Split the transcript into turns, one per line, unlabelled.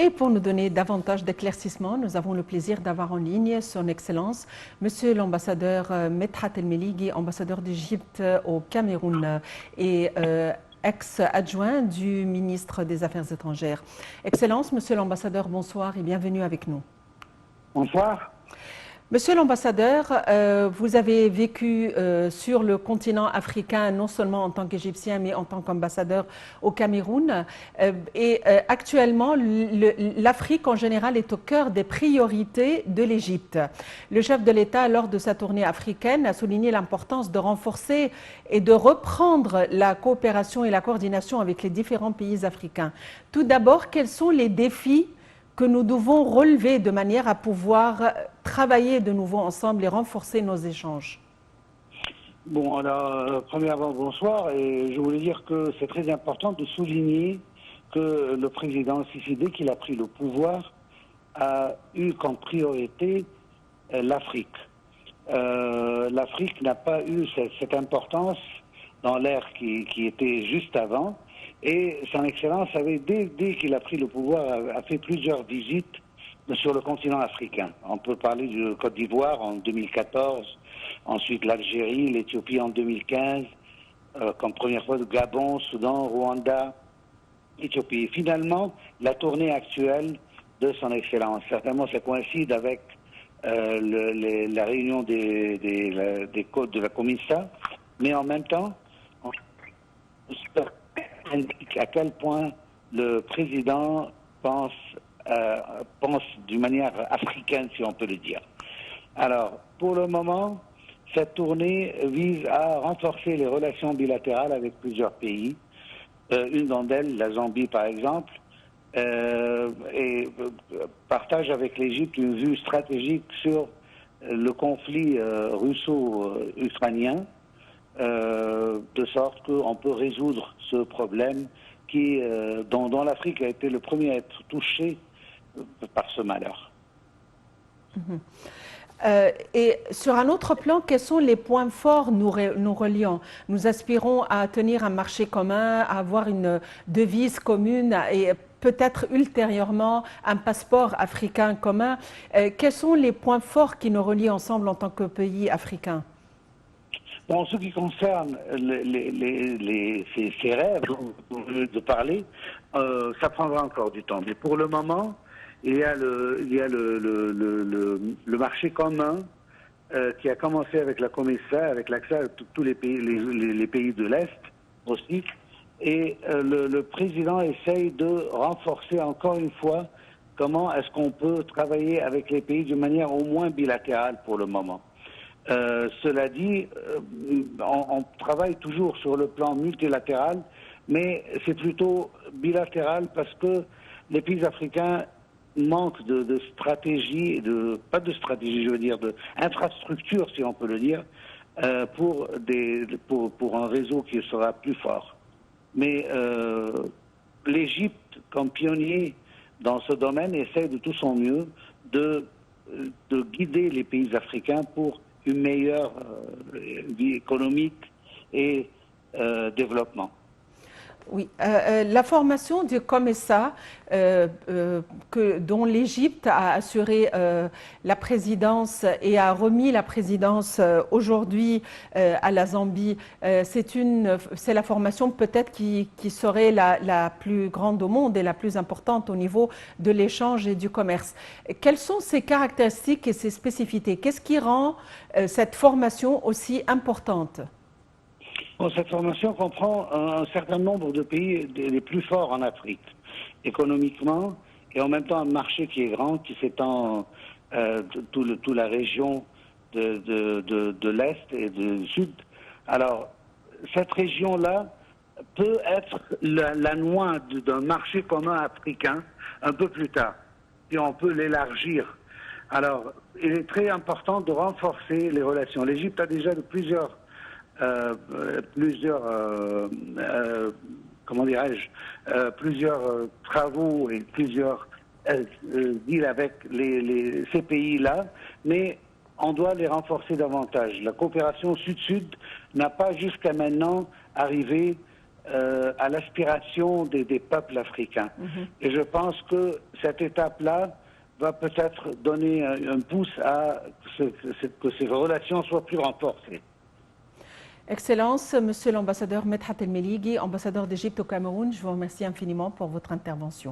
Et pour nous donner davantage d'éclaircissements, nous avons le plaisir d'avoir en ligne son Excellence, Monsieur l'ambassadeur Medhat El Melighi, ambassadeur d'Égypte au Cameroun et ex-adjoint du ministre des Affaires étrangères. Excellence, Monsieur l'ambassadeur, bonsoir et bienvenue avec nous.
Bonsoir.
Monsieur l'ambassadeur, vous avez vécu sur le continent africain, non seulement en tant qu'Égyptien, mais en tant qu'ambassadeur au Cameroun. Actuellement, l'Afrique en général est au cœur des priorités de l'Égypte. Le chef de l'État, lors de sa tournée africaine, a souligné l'importance de renforcer et de reprendre la coopération et la coordination avec les différents pays africains. Tout d'abord, quels sont les défis que nous devons relever de manière à pouvoir travailler de nouveau ensemble et renforcer nos échanges?
Bon, alors, premièrement, bonsoir. Et je voulais dire que c'est très important de souligner que le président Sissi, dès qu'il a pris le pouvoir, a eu comme priorité l'Afrique. L'Afrique n'a pas eu cette importance dans l'ère qui était juste avant. Et son Excellence avait, dès qu'il a pris le pouvoir, a fait plusieurs visites sur le continent africain. On peut parler de Côte d'Ivoire en 2014, ensuite l'Algérie, l'Éthiopie en 2015, comme première fois de Gabon, Soudan, Rwanda, Éthiopie. Et finalement, la tournée actuelle de son Excellence. Certainement, ça coïncide avec la réunion des côtes de la Comissa, mais en même temps, indique à quel point le président pense d'une manière africaine, si on peut le dire. Alors, pour le moment, cette tournée vise à renforcer les relations bilatérales avec plusieurs pays. Une d'entre elles, la Zambie par exemple, et partage avec l'Égypte une vue stratégique sur le conflit russo-ukrainien, de sorte qu'on peut résoudre ce problème dont l'Afrique a été le premier à être touché par ce malheur.
Et sur un autre plan, quels sont les points forts nous reliant? Nous aspirons à tenir un marché commun, à avoir une devise commune et peut-être ultérieurement un passeport africain commun. Quels sont les points forts qui nous relient ensemble en tant que pays africains?
En ce qui concerne ces rêves dont vous venez de parler, ça prendra encore du temps. Mais pour le moment, il y a le marché commun qui a commencé avec la Comissa, avec l'accès à tous les pays, les pays de l'Est aussi. Et le président essaye de renforcer encore une fois comment est-ce qu'on peut travailler avec les pays de manière au moins bilatérale pour le moment. Cela dit, on travaille toujours sur le plan multilatéral, mais c'est plutôt bilatéral parce que les pays africains manquent de stratégie, pas de stratégie, je veux dire, d'infrastructure, si on peut le dire, pour un réseau qui sera plus fort. Mais l'Égypte, comme pionnier dans ce domaine, essaie de tout son mieux de guider les pays africains pour une meilleure vie économique et développement.
Oui, la formation du COMESA, dont l'Égypte a assuré la présidence et a remis la présidence aujourd'hui à la Zambie, c'est la formation peut-être qui serait la plus grande au monde et la plus importante au niveau de l'échange et du commerce. Quelles sont ses caractéristiques et ses spécificités? Qu'est-ce qui rend cette formation aussi importante?
Bon, cette formation comprend un certain nombre de pays les plus forts en Afrique, économiquement, et en même temps un marché qui est grand, qui s'étend toute la région de l'Est et du Sud. Alors, cette région-là peut être la noix d'un marché commun africain un peu plus tard, et on peut l'élargir. Alors, il est très important de renforcer les relations. L'Égypte a déjà plusieurs travaux et plusieurs deals avec ces pays-là, mais on doit les renforcer davantage. La coopération sud-sud n'a pas jusqu'à maintenant arrivé à l'aspiration des peuples africains. Et je pense que cette étape-là va peut-être donner un pouce à que ces relations soient plus renforcées.
Excellence, Monsieur l'ambassadeur Medhat El Meligui, ambassadeur d'Égypte au Cameroun, je vous remercie infiniment pour votre intervention.